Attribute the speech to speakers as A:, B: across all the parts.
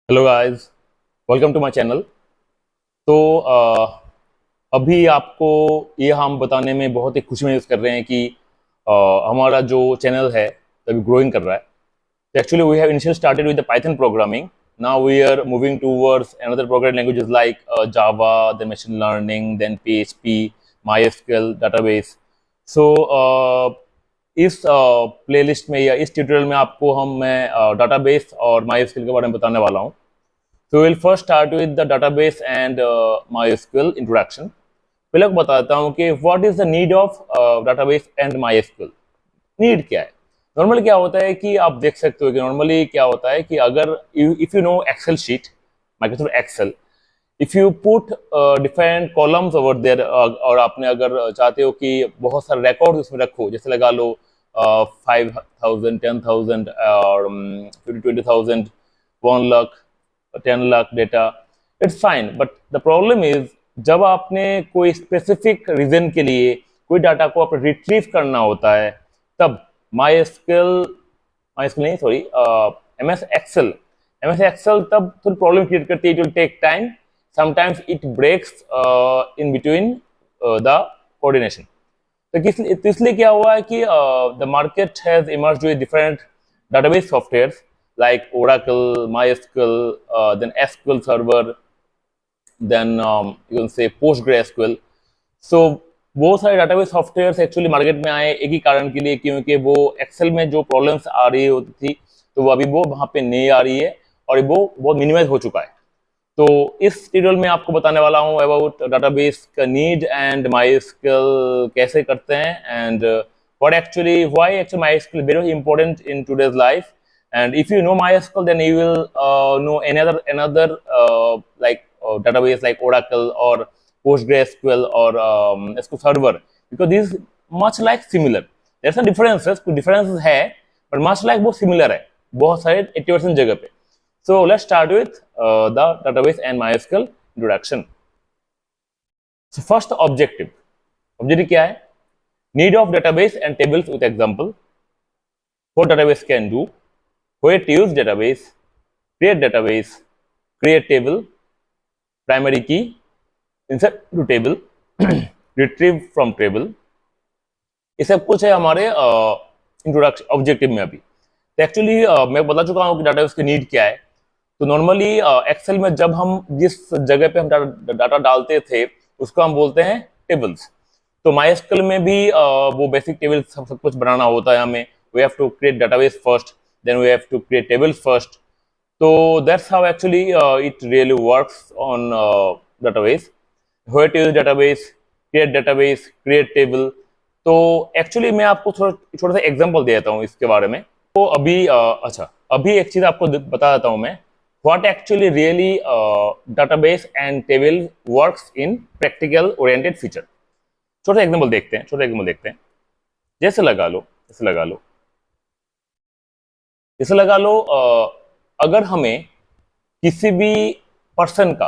A: Hello guys, welcome to my channel. तो अभी आपको ये हम बताने में बहुत ही खुशी महसूस कर रहे हैं कि हमारा जो चैनल है अभी ग्रोइंग कर रहा है। तो actually we have initially started with the Python programming. Now we are moving towards another programming languages like Java, then machine learning, then PHP, MySQL database. सो इस प्लेलिस्ट में या इस ट्यूटोरियल में आपको मैं डेटाबेस और माईएसक्यूएल के बारे में बताने वाला हूँ। So we'll first start with the database and MySQL introduction. पहले आपको बताता हूँ कि what is the need of database and MySQL. Need क्या है? नॉर्मली क्या होता है कि आप देख सकते हो कि नॉर्मली क्या होता है कि अगर if you know Excel sheet, Microsoft Excel, if you put different columns over there, और आपने अगर चाहते हो कि बहुत सारे रिकॉर्ड उसमें रखो, जैसे लगा लो 5,000, 10,000 और 20,000, 1 lakh, 10 lakh data, it's fine. But the problem is जब आपने कोई स्पेसिफिक रीजन के लिए कोई डाटा को आप रिट्रीव करना होता है, तब माई एसक्यूएल माई एसक्यूएल नहीं, सॉरी, एम एस एक्सेल तब थोड़ी प्रॉब्लम क्रिएट करती है। It will take time, sometimes it breaks in between the coordination. तो इसलिए क्या हुआ है कि the market has emerged with different database softwares like Oracle, MySQL, then SQL Server, then you can say PostgreSQL. So बहुत सारे database software actually market में आए एक ही कारण के लिए, क्योंकि वो एक्सेल में जो प्रॉब्लम्स आ रही होती थी तो वो अभी वो वहाँ पे नहीं आ रही है और वो बहुत मिनिमाइज हो चुका है। तो इस ट्यूटोरियल में आपको बताने वाला हूँ अबाउट डाटाबेस का नीड एंड माईएसक्यूएल कैसे करते हैं, and what actually why actually MySQL very important in today's life. And if you know MySQL, then you will know another like database like Oracle or PostgreSQL or SQL Server, because these much like similar. There's some differences, कुछ differences है, but much like बहुत similar है बहुत सारे 80% जगह पे। So let's start with the database and MySQL introduction. So first objective. Objective क्या है? Need of database and tables with example. What database can do? Where to use database, create table, primary key, insert to table, retrieve from table. ये सब कुछ है हमारे introduction objective में। अभी तो एक्चुअली मैं बता चुका हूँ कि डाटाबेस की नीड क्या है। तो नॉर्मली एक्सेल में जब हम जिस जगह पे हम डाटा डालते थे उसको हम बोलते हैं टेबल्स। तो माईएसक्यूएल में भी वो बेसिक टेबल सब कुछ बनाना होता है हमें। We have to create database first, then we have to create tables first. So that's how actually it really works on database. Where to use database, create table. तो actually मैं आपको छोटा सा एग्जांपल देता हूँ इसके बारे में। तो अभी अच्छा, अभी एक चीज आपको बता देता हूँ मैं, what actually really database and table works in practical oriented feature. छोटा एग्जांपल देखते हैं। जैसे लगा लो अगर हमें किसी भी पर्सन का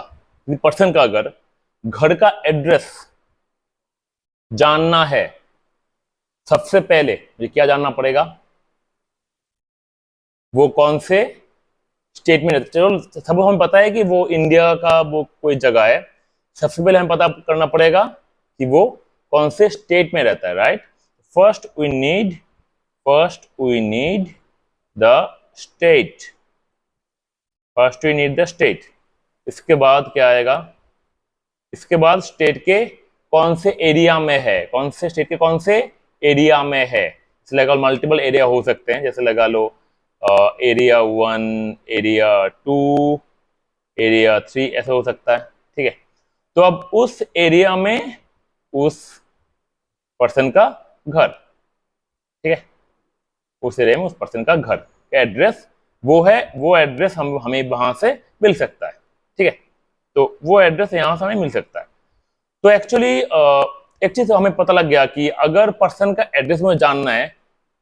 A: अगर घर का एड्रेस जानना है, सबसे पहले मुझे क्या जानना पड़ेगा? वो कौन से स्टेट में रहता है। चलो सब हमें पता है कि वो इंडिया का वो कोई जगह है। सबसे पहले हमें पता करना पड़ेगा कि वो कौन से स्टेट में रहता है, right? First we need the state. इसके बाद क्या आएगा? इसके बाद स्टेट के कौन से एरिया में है, जैसे लगा लो मल्टीपल एरिया हो सकते हैं, जैसे लगा लो एरिया 1, एरिया 2, एरिया 3, ऐसा हो सकता है। ठीक है, तो अब उस एरिया में उस पर्सन का घर, ठीक है, उस एरिया में उस पर्सन का घर का एड्रेस वो है, वो एड्रेस हमें वहां से मिल सकता है। ठीक है, तो वो एड्रेस यहां से हमें मिल सकता है। तो एक्चुअली एक चीज हमें पता लग गया कि अगर पर्सन का एड्रेस मुझे जानना है,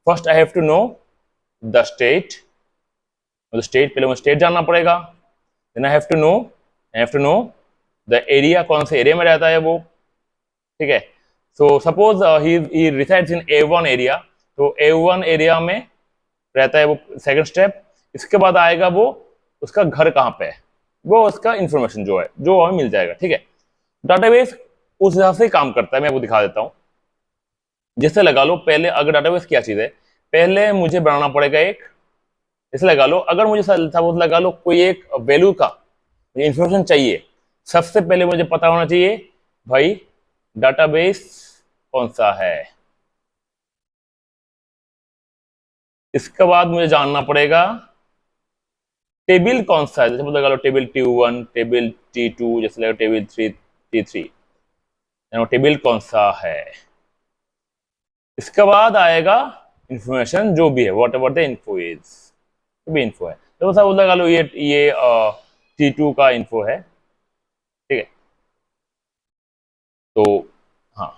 A: first I have to know the state. पहले मुझे स्टेट जानना पड़ेगा। Then I have to know the area, कौन से एरिया में रहता है वो। ठीक है, so suppose he resides in A1 area, तो A1 एरिया में रहता है वो, सेकंड स्टेप। इसके बाद आएगा वो उसका घर कहाँ पे है, वो उसका इंफॉर्मेशन जो है जो हमें मिल जाएगा। ठीक है, डाटाबेस उस हिसाब से काम करता है। मैं आपको दिखा देता हूँ। जैसे लगा लो, पहले अगर डाटाबेस क्या चीज है, पहले मुझे बनाना पड़ेगा एक, जैसे लगा लो अगर मुझे सपोज लगा लो कोई एक वैल्यू का इंफॉर्मेशन चाहिए, सबसे पहले मुझे पता होना चाहिए भाई डाटाबेस कौन सा है। इसके बाद मुझे जानना पड़ेगा टेबल कौन सा है। जैसे लगा लो टेबल T1, टेबल T2, जैसे लगा टेबल T3, टेबल कौन सा है। इसके बाद आएगा इंफॉर्मेशन जो भी है, what ever the info is, जो भी इन्फो है। तो सब लगा लो ये T2 का इन्फो है। ठीक है, तो हाँ,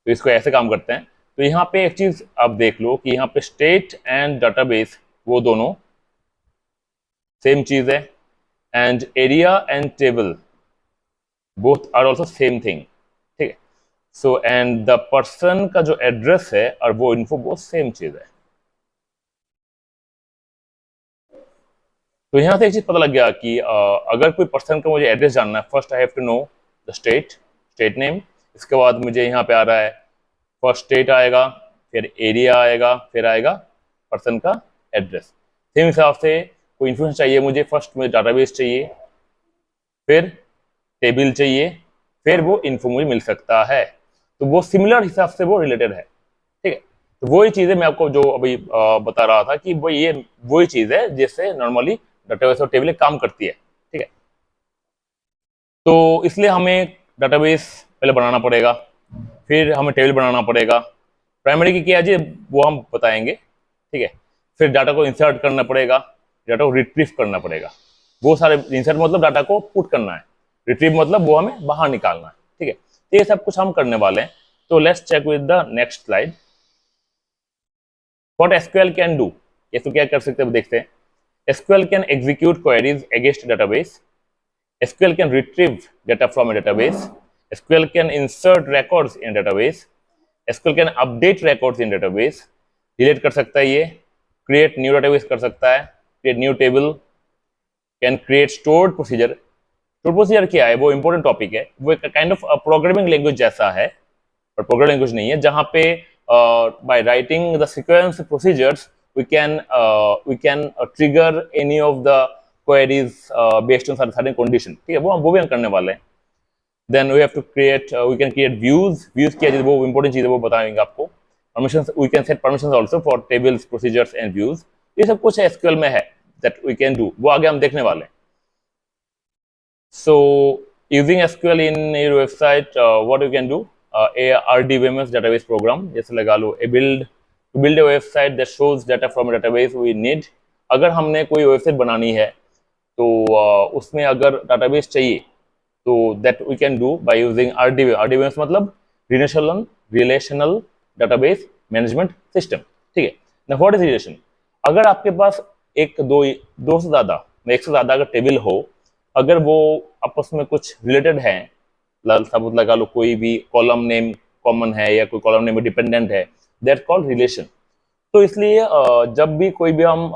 A: तो इसको ऐसे काम करते हैं। तो यहाँ पे एक चीज आप देख लो कि यहाँ पे स्टेट एंड डाटाबेस वो दोनों सेम चीज है, and area and table both are also same thing. ठीक है, सो एंड द पर्सन का जो एड्रेस है और वो इन्फो बहुत सेम चीज है। तो यहाँ से एक चीज पता लग गया कि अगर कोई पर्सन का मुझे एड्रेस जानना है, first I have to know the state name. इसके बाद मुझे यहाँ पे आ रहा है फर्स्ट स्टेट आएगा, फिर एरिया आएगा, फिर आएगा पर्सन का एड्रेस। सेम हिसाब से कोई इन्फॉर्मेशन चाहिए मुझे, फर्स्ट मुझे डाटाबेस चाहिए, फिर टेबल चाहिए, फिर वो इन्फो मुझे मिल सकता है। तो वो सिमिलर हिसाब से वो रिलेटेड है। ठीक है, तो वही चीज़ है मैं आपको जो अभी बता रहा था कि वो ये वही चीज़ है जिससे नॉर्मली डाटाबेस और टेबल काम करती है। ठीक है, तो इसलिए हमें डाटाबेस पहले बनाना पड़ेगा, फिर हमें टेबल बनाना पड़ेगा। प्राइमरी की क्या है वो हम बताएंगे। ठीक है, फिर डाटा को इंसर्ट करना पड़ेगा, डाटा को रिट्रीव करना पड़ेगा। वो सारे, इंसर्ट मतलब डाटा को पुट करना है, रिट्रीव मतलब वो हमें बाहर निकालना है। ठीक है, तो ये सब कुछ हम करने वाले हैं। तो let's check with the next slide what SQL can do. ये तो क्या कर सकते हैं देखते हैं। SQL can execute queries against database, SQL can retrieve data from a database. SQL can insert records in database. SQL can update records in database. Delete कर सकता है ये, create new database कर सकता है, create new table, can create stored procedure. Stored procedure क्या है, वो important topic है। वो एक kind of programming language जैसा है, पर programming language नहीं है, जहाँ पे by writing the sequence procedures we can trigger any of the queries based on certain condition। ठीक है, वो भी हम करने वाले हैं। Then we have to create we can create views क्या चीज, वो important चीज है, वो बताएंगे आपको। Permissions, we can set permissions also for tables, procedures and views। ये सब कुछ SQL में है that we can do, वो आगे हम देखने वाले हैं। So using SQL in your website, what you can do, a RDBMS database program, जैसे लगा लो a build a website that shows data from a database we need। अगर हमने कोई वेबसाइट बनानी है तो उसमें अगर डाटाबेस चाहिए तो that we can do by using RDBMS मतलब रिलेशनल डाटाबेस मैनेजमेंट सिस्टम। ठीक है, ना व्हाट इज रिलेशन। अगर आपके पास दो से ज्यादा, एक से ज्यादा अगर टेबल हो, अगर वो आपस में कुछ रिलेटेड है, सबूत लगा लो कोई भी कॉलम नेम कॉमन है या कोई कॉलम नेम डिपेंडेंट है, दैट कॉल्ड रिलेशन। तो इसलिए जब भी कोई भी हम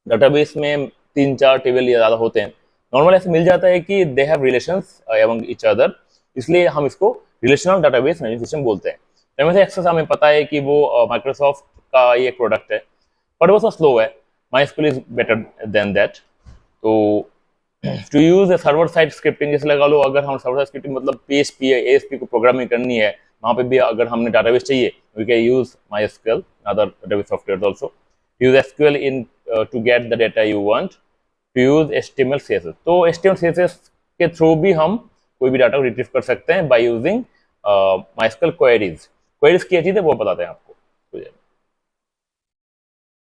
A: डाटाबेस में 3-4 टेबल या ज्यादा होते हैं, नॉर्मल ऐसे मिल जाता है कि they have relations among each other, इसलिए हम इसको रिलेशनल डाटाबेस मैनेजमेंट सिस्टम बोलते हैं। तो एक्सेस हमें पता है कि वो माइक्रोसॉफ्ट का ये प्रोडक्ट है, बट वो सा स्लो है। MySQL is better than that. तो to use server side scripting, जैसे लगा लो अगर हम सर्वर साइड स्क्रिप्टिंग मतलब PHP या ASP को प्रोग्रामिंग करनी है, वहाँ पे भी अगर हमने डाटाबेस चाहिए, we can use MySQL, other database software also. Use SQL in to get the data you want, to use HTML CSS। तो HTML CSS के थ्रू भी हम कोई भी डाटा को रिट्रीव कर सकते हैं बाय यूजिंग MySQL क्वेरीज क्या चीज है वो बताते हैं आपको।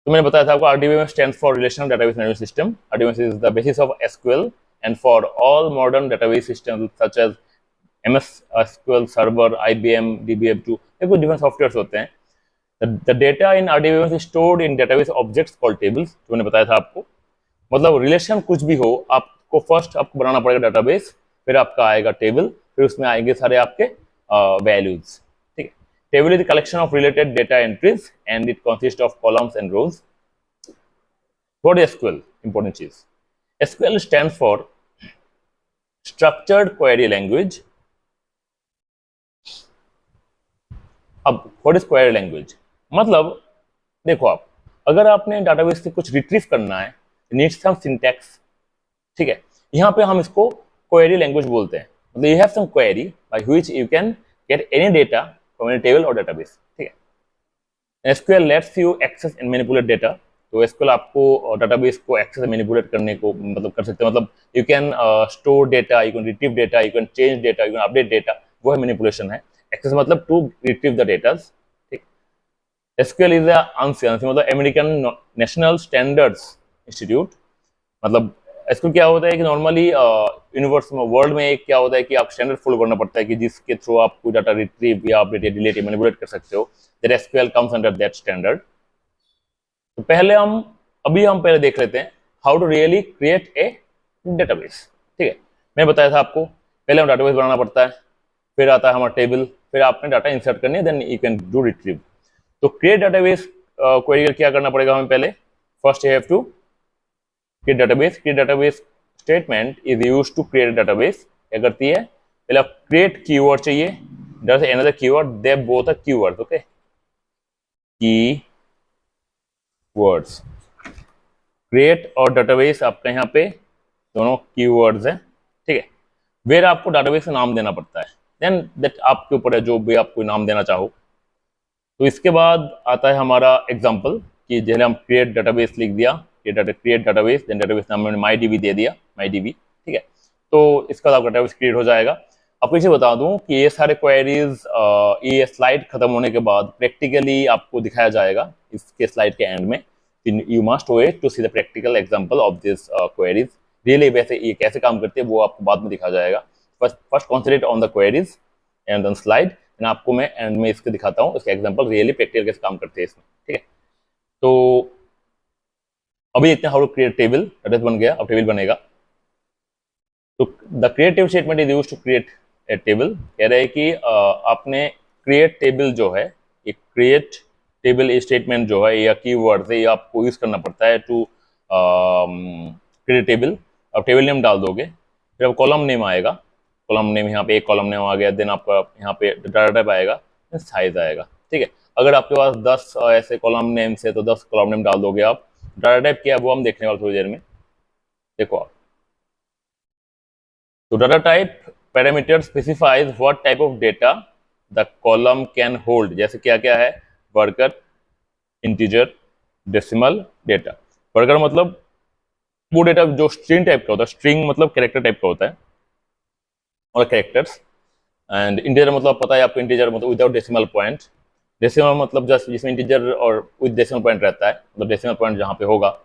A: तो मैंने बताया था आपको RDBMS stands for Relational Database Management System। RDBMS is the basis of SQL and for all modern database systems such as MS SQL Server, IBM DB2, ये कुछ डिफरेंट सॉफ्टवेयर्स होते हैं। The data in RDBMS is stored in database objects called tables, जो मैंने बताया था आपको। मतलब रिलेशन कुछ भी हो, आपको फर्स्ट आपको बनाना पड़ेगा डाटाबेस, फिर आपका आएगा टेबल, फिर उसमें आएंगे सारे आपके वैल्यूज। ठीक है, table is collection of related data entries and it consist of columns and rows. What is SQL? Important चीज, SQL stand for structured query language. अब व्हाट इज क्वेरी लैंग्वेज, मतलब देखो आप, अगर आपने डाटाबेस से कुछ रिट्रीव करना है, नीड्स सम सिंटैक्स, ठीक है, यहाँ पे हम इसको क्वेरी लैंग्वेज बोलते हैं। मतलब you have some query by which you can get any data from any table और डाटाबेस, ठीक है। SQL lets you access and manipulate data. तो एसक्यूएल आपको डाटाबेस को एक्सेस मैनिपुलेट करने को मतलब कर सकते हैं, मतलब you can store data, you can retrieve data, you can change data, you can update data, वो है मैनिपुलेशन है। एक्सेस मतलब टू रिट्रीव द डेटा, ठीक। एसक्यूएल इज ANSI मतलब अमेरिकन नेशनल स्टैंडर्ड्स इंस्टीट्यूट। मतलब इसको क्या होता है कि नॉर्मली यूनिवर्स में, वर्ल्ड में एक क्या होता है कि आप स्टैंडर्ड फॉलो करना पड़ता है कि जिसके थ्रू आप कोई डाटा रिट्रीव या अपडेट या डिलीट या मैनिपुलेट कर सकते हो। That SQL comes under that standard. तो पहले हम पहले देख लेते हैं how to really create a database, ठीक है। मैं बताया था आपको, पहले हम डाटाबेस बनाना पड़ता है, फिर आता है हमारा टेबल, फिर आपने डाटा इंसर्ट करनी है, then you can do retrieve. तो क्रिएट डाटाबेस क्वेरी क्या करना पड़ेगा हमें पहले, first you have to create database। create database statement is used to create a database। क्या करती है, पहले आप create कीवर्ड चाहिए, there's another keyword, they both are keywords, okay, keywords। create और database आपके यहाँ पे दोनों keywords हैं, ठीक है। where आपको database का नाम देना पड़ता है, then that आपके ऊपर है, जो भी आप कोई नाम देना चाहो। तो इसके बाद आता है हमारा एग्जाम्पल कि जैसे हम create database लिख दिया, क्रिएट डाटाबेस, देन डाटाबेस नाम में MyDB दे दिया, MyDB, ठीक है। तो इसका आपका डाटाबेस क्रिएट हो जाएगा। आपको इसे बता दूं कि ये सारे क्वेरीज ये स्लाइड खत्म होने के बाद प्रैक्टिकली आपको दिखाया जाएगा इसके स्लाइड के एंड में। You must wait to see the practical example of this queries. Really वैसे ये कैसे काम करते हैं वो आपको बाद में दिखाया जाएगा। First concentrate on the queries and on slide, then आपको मैं एंड में इसके दिखाता हूँ इसका एग्जाम्पल रियली प्रैक्टिकल कैसे काम करते हैं इसमें, ठीक है। तो अभी देखते हैं how to create table. Database बन गया, अब टेबल बनेगा। तो the creative statement is used to create a table. कह रहे हैं कि आपने क्रिएट टेबल जो है, ये क्रिएट टेबल स्टेटमेंट जो है या कीवर्ड है, ये आपको यूज करना पड़ता है टू क्रिएट टेबल। अब टेबल नेम डाल दोगे, फिर अब कॉलम नेम आएगा, कॉलम नेम यहाँ पे एक कॉलम नेम आ गया, देन आपका यहाँ पे डाटा टाइप आएगा, साइज आएगा, ठीक है। अगर आपके पास 10 ऐसे कॉलम नेम्स है तो 10 कॉलम नेम डाल दोगे आप। डाटा टाइप क्या है वो हम देखने वाले थोड़ी देर में, देखो आप। तो data type parameter specifies what type of data the column can hold. जैसे क्या क्या है, worker, integer, decimal data. Worker मतलब वो डेटा जो स्ट्रिंग टाइप का होता है, स्ट्रिंग मतलब कैरेक्टर टाइप का होता है और कैरेक्टर्स। एंड इंटीजर मतलब पता है आपको, इंटीजर मतलब विदाउट डेसिमल पॉइंट। डेसिमल मतलब जस्ट जिसमें इंटीजर और विद डेसिमल पॉइंट रहता है, मतलब डेसिमल पॉइंट जहाँ पे होगा।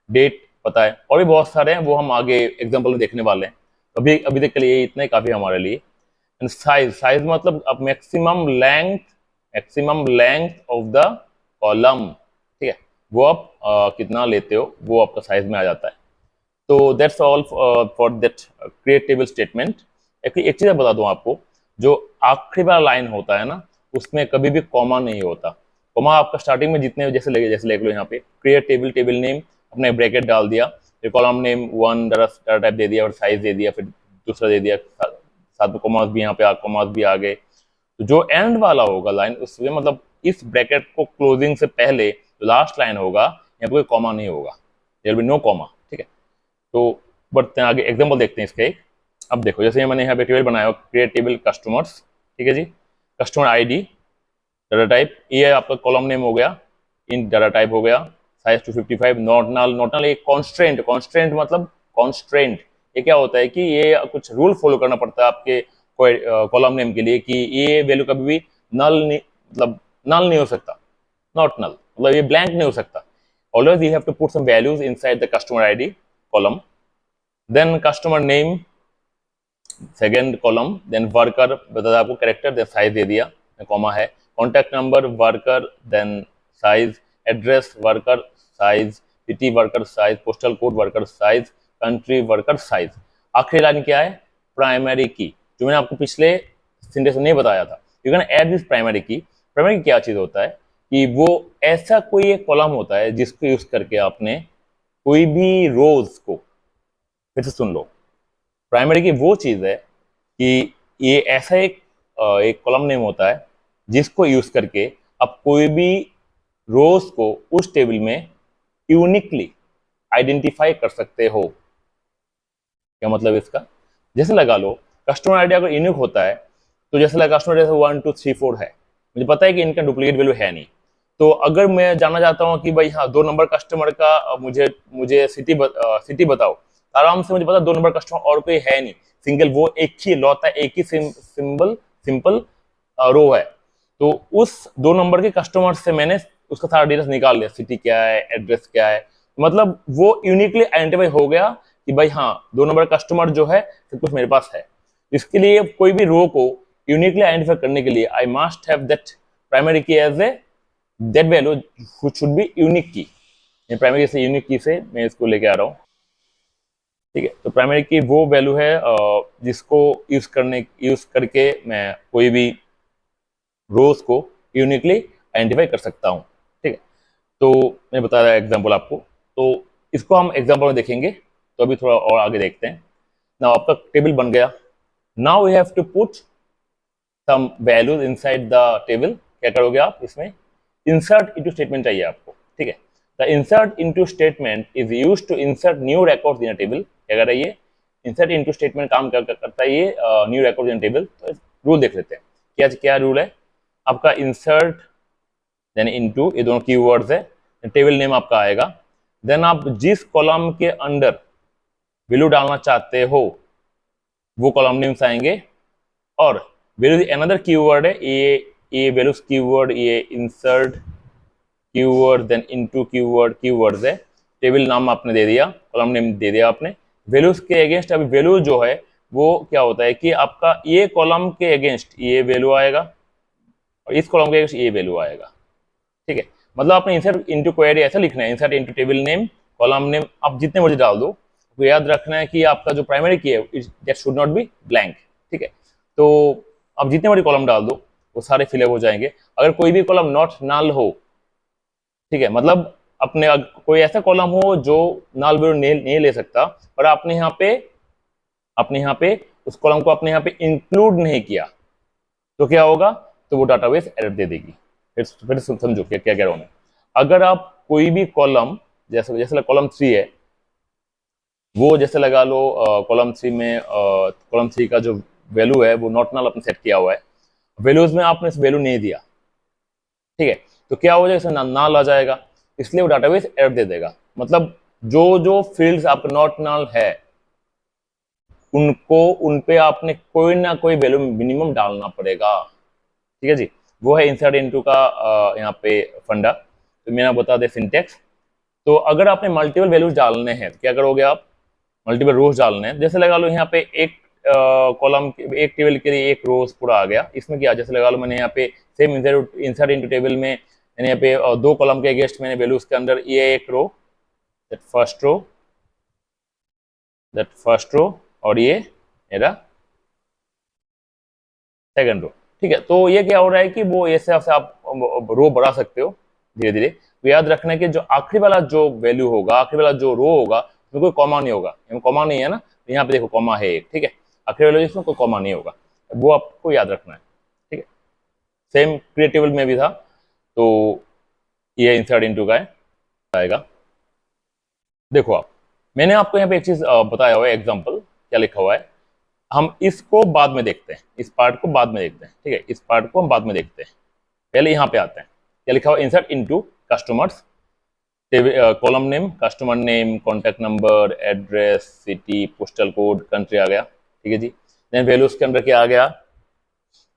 A: डेट पता है, और भी बहुत सारे हैं, वो हम आगे एग्जाम्पल में देखने वाले हैं। अभी अभी तक के लिए इतना ही काफी हमारे लिए। एंड साइज, साइज मतलब अब maximum length of the column, ठीक है, वो आप कितना लेते हो वो आपका साइज में आ जाता है। तो that's all for that create table statement. एक चीज बता दूं आपको, जो आखिरी वाला लाइन होता है ना, उसमें कभी भी कॉमा नहीं होता। कॉमा आपका स्टार्टिंग में जितने जैसे देख लो यहाँ पे क्रिएट टेबल, टेबल नेम अपने ब्रैकेट डाल दिया, फिर कॉलम नेम 1 डाटा टाइप दे दिया और साइज दे दिया, फिर दूसरा दे दिया, साथ में कॉमास भी यहाँ पे कॉमास भी आ गए। तो जो एंड वाला होगा लाइन, उसमें मतलब इस ब्रैकेट को क्लोजिंग से पहले जो लास्ट लाइन होगा यहाँ पे कोई कॉमा नहीं होगा, there will be no comma, ठीक है। तो बढ़ते हैं आगे, एग्जाम्पल देखते हैं इसका एक। अब देखो, जैसे मैंने यहाँ पे टेबल बनाया, क्रिएट टेबल कस्टमर्स, ठीक है जी। कस्टमर आईडी, डाटा टाइप ये आपका कॉलम नेम हो गया, इन डाटा टाइप हो गया, size 255, not null. Not null एक कॉन्स्ट्रेंट, कॉन्स्ट्रेंट मतलब कॉन्स्ट्रेंट, ये क्या होता है कि ये कुछ रूल फॉलो करना पड़ता है आपके कॉलम नेम के लिए कि ये वैल्यू कभी भी नल नहीं, मतलब नल नहीं हो सकता, नॉट नल मतलब ये ब्लैंक नहीं हो सकता। Always you have to put some values inside the customer ID column. Then customer name second column, then varchar बता आपको कैरेक्टर, देन साइज दे दिया, कॉमा है, contact number varchar, then size, address varchar size, city varchar size, postal code varchar size, country varchar size. आखिरी line क्या है, primary की, जो मैंने आपको पिछले सेंटेंस में नहीं बताया था। You can add this primary की। प्राइमरी की क्या चीज होता है कि वो ऐसा कोई एक कॉलम होता है जिसको यूज करके आपने कोई भी रोज को, फिर से सुन लो, प्राइमरी की वो चीज है कि ये ऐसा एक कॉलम नेम होता है जिसको यूज करके आप कोई भी रोज को उस टेबल में यूनिकली आइडेंटिफाई कर सकते हो। क्या मतलब इसका? जैसे लगा लो कस्टमर आईडी अगर यूनिक होता है, तो जैसे लगा कस्टमर जैसे 1 2 3 4 है, मुझे पता है कि इनका डुप्लीकेट वैल्यू है नहीं, तो अगर मैं जानना चाहता हूँ कि भाई हाँ 2 नंबर कस्टमर का मुझे मुझे सिटी बताओ, तो आराम से मुझे पता 2 नंबर कस्टमर और कोई है नहीं, सिंगल वो एक ही लौता है, एक ही सिंपल रो है। तो उस 2 नंबर के कस्टमर से मैंने उसका सारा डिटेल्स निकाल लिया, सिटी क्या है, एड्रेस क्या है, मतलब वो यूनिकली आइडेंटिफाई हो गया कि भाई हाँ 2 नंबर कस्टमर जो है सब कुछ मेरे पास है। इसके लिए कोई भी रो को यूनिकली आइडेंटिफाई करने के लिए I must have that primary key as a that value which should be unique key. Primary से यूनिक की से मैं इसको लेके आ रहा हूँ, ठीक है। तो प्राइमरी की वो वैल्यू है जिसको यूज करके मैं कोई भी रोज को यूनिकली आइडेंटिफाई कर सकता हूँ, ठीक है। तो मैं बता रहा एग्जाम्पल आपको, तो इसको हम एग्जाम्पल में देखेंगे, तो अभी थोड़ा और आगे देखते हैं। नाउ आपका टेबल बन गया, now we have to put some values inside the table. क्या करोगे आप इसमें? इंसर्ट इनटू स्टेटमेंट चाहिए आपको, ठीक है। The insert into statement is used to insert new records in a table. क्या कर रही है? इंसर्ट इनटू स्टेटमेंट काम करता है ये new records in a table. तो रूल देख लेते हैं, क्या क्या रूल है आपका। इंसर्ट देन इनटू, ये दोनों कीवर्ड्स है, टेबल नेम आपका आएगा, देन आप जिस कॉलम के अंदर वैल्यू डालना चाहते हो वो कॉलम नेम्स आएंगे, और वैल्यू अनदर कीवर्ड है, ये वैल्यूज कीवर्ड, ये insert keyword then into keywords है। टेबल नाम आपने दे दिया, कॉलम नेम दे दिया आपने। वैल्यूज के अगेंस्ट अभी वैल्यू जो है वो क्या होता है कि आपका ये कॉलम के अगेंस्ट ये वैल्यू आएगा और इस कॉलम के अगेंस्ट ये वैल्यू आएगा, ठीक है। मतलब आपने इंसर्ट इनटू क्वेरी ऐसा लिखना है, insert into table name column name आप जितने मर्जी डाल दो, तो याद रखना है कि आपका जो प्राइमरी की है that should not be blank, ठीक है। तो आप जितने मर्जी कॉलम डाल दो वो सारे फिलअप हो जाएंगे। अगर कोई भी कॉलम नॉट नल हो, ठीक है, मतलब अपने कोई ऐसा कॉलम हो जो नल वैल्यू नहीं ले सकता, पर आपने यहाँ पे उस कॉलम को अपने यहाँ पे इंक्लूड नहीं किया, तो क्या होगा? तो वो डाटाबेस एरर दे देगी। फिर समझो क्या क्या कह रहा हूं मैं। अगर आप कोई भी कॉलम, जैसे कॉलम 3 है, वो जैसे लगा लो कॉलम 3 में कॉलम 3 का जो वैल्यू है वो नॉट नल आपने सेट किया हुआ है, वैल्यूज में आपने इस वैल्यू नहीं दिया, ठीक है, तो क्या हो जाएगा? नल आ जाएगा, इसलिए वो डाटाबेस एरर दे देगा। मतलब जो जो फील्ड्स आपका नॉट नल है उनको उन पे आपने कोई ना कोई वैल्यू मिनिमम डालना पड़ेगा, ठीक है जी। वो है इंसर्ट इनटू का यहाँ पे फंडा। तो मैंने बता दे सिंटेक्स। तो अगर आपने मल्टीपल वैल्यूज डालने हैं तो क्या करोगे आप? मल्टीपल रोज डालने हैं, जैसे लगा लो यहाँ पे एक कॉलम एक टेबल के लिए एक रोज पूरा आ गया। इसमें क्या, जैसे लगा लो मैंने यहाँ पे सेम इंसर्ट इनटू टेबल में मैंने यहाँ पे 2 कॉलम के अगेंस्ट मैंने वैल्यूज के अंदर ये एक रो, दैट फर्स्ट रो और ये मेरा सेकंड रो, ठीक है। तो ये क्या हो रहा है कि वो ऐसे आप रो बढ़ा सकते हो धीरे धीरे। तो याद रखना है कि जो आखिरी वाला जो वैल्यू होगा, आखिरी वाला जो रो होगा उसमें कोई कॉमा नहीं होगा। कॉमा नहीं है ना, तो यहाँ पे देखो कॉमा है एक, ठीक है। आखिरी वाले इसमें कोई कॉमा नहीं होगा, वो आपको याद रखना है, ठीक है। सेम क्रिएटेबल में भी था, तो ये इंसर्ट इनटू का आएगा। देखो आप, मैंने आपको यहाँ पे एक चीज बताया हुआ है, एग्जाम्पल क्या लिखा हुआ है, हम इसको बाद में देखते हैं, इस पार्ट को बाद में देखते हैं, ठीक है। इस पार्ट को हम बाद में देखते हैं, पहले यहाँ पे आते हैं। क्या लिखा हुआ? Insert into customers, column name, customer name, contact number, address, city, postal code, country आ गया, ठीक है जी। देन वैल्यूज के अंदर क्या आ गया?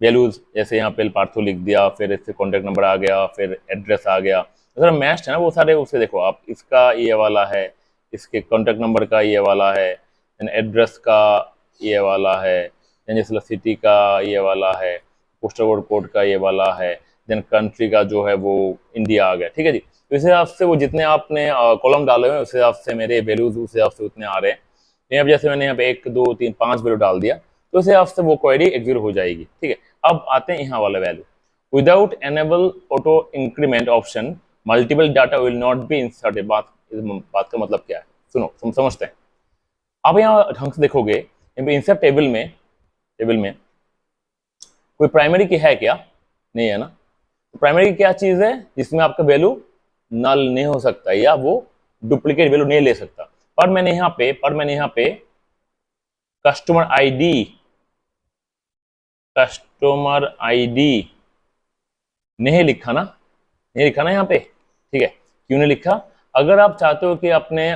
A: वैल्यूज जैसे यहाँ पे पार्थो लिख दिया, फिर इससे कॉन्टैक्ट नंबर आ गया, फिर एड्रेस आ गया, सर मैच है ना वो सारे। उसे देखो आप, इसका ये वाला है, इसके कॉन्टैक्ट नंबर का ये वाला है, देन एड्रेस का ये वाला है, देन जैसे सिटी का ये वाला है, पोस्टल कोड का ये वाला है, देन कंट्री का जो है वो इंडिया आ गया, ठीक है जी। तो इस हिसाब से वो जितने आपने कॉलम डाले हुए हैं उस हिसाब से मेरे वैल्यूज उस हिसाब से उतने आ रहे हैं। यहाँ जैसे मैंने यहाँ पे 1 2 3 5 वैल्यू डाल दिया, तो उस हिसाब से वो क्वेरी एग्जीक्यूट हो जाएगी, ठीक है। अब आते हैं यहाँ वाला value, without enable auto increment option multiple data will not be inserted. बात इस बात का मतलब क्या है, सुनो समझते हैं। आप यहाँ ढंग से देखोगे, यहाँ पे इंसर्ट टेबल में कोई प्राइमरी की है क्या? नहीं है ना। तो प्राइमरी की क्या चीज है जिसमें आपका वैल्यू नल नहीं हो सकता या वो डुप्लीकेट वैल्यू नहीं ले सकता? पर मैंने यहाँ पे कस्टमर आईडी नहीं लिखा ना, यहाँ पे, ठीक है। क्यों नहीं लिखा? अगर आप चाहते हो कि अपने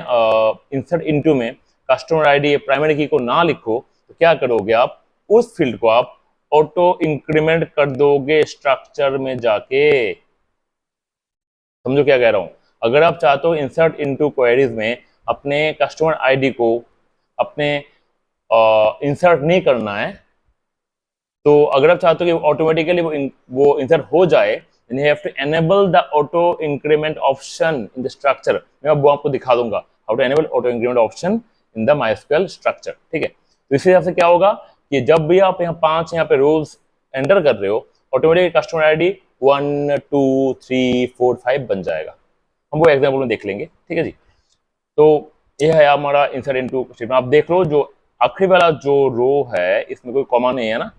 A: इंसर्ट इनटू में कस्टमर आईडी प्राइमरी की को ना लिखो, तो क्या करोगे आप? उस फील्ड को आप ऑटो इंक्रीमेंट कर दोगे स्ट्रक्चर में जाके। समझो क्या कह रहा हूं? अगर आप चाहते हो इंसर्ट इनटू क्वेरीज में अपने कस्टमर आईडी को अपने इंसर्ट नहीं करना है, तो अगर आप चाहते हो कि ऑटोमेटिकली वो इंसर्ट हो जाए, then you have to enable the auto increment option in the structure। मैं अब वो आपको दिखा दूंगा how to enable auto increment option in the MySQL structure, ठीक है। तो इस हिसाब से क्या होगा कि जब भी आप यहाँ 5 यहाँ पे रोज एंटर कर रहे हो, ऑटोमेटिक कस्टमर आईडी 1 2 3 4 5 बन जाएगा। हम वो एग्जाम्पल में देख लेंगे, ठीक है जी। तो ये है हमारा इंसर्ट इनटू स्टेटमेंट। आप देख लो जो आखिरी वाला जो रो है इसमें कोई कॉमा नहीं है ना,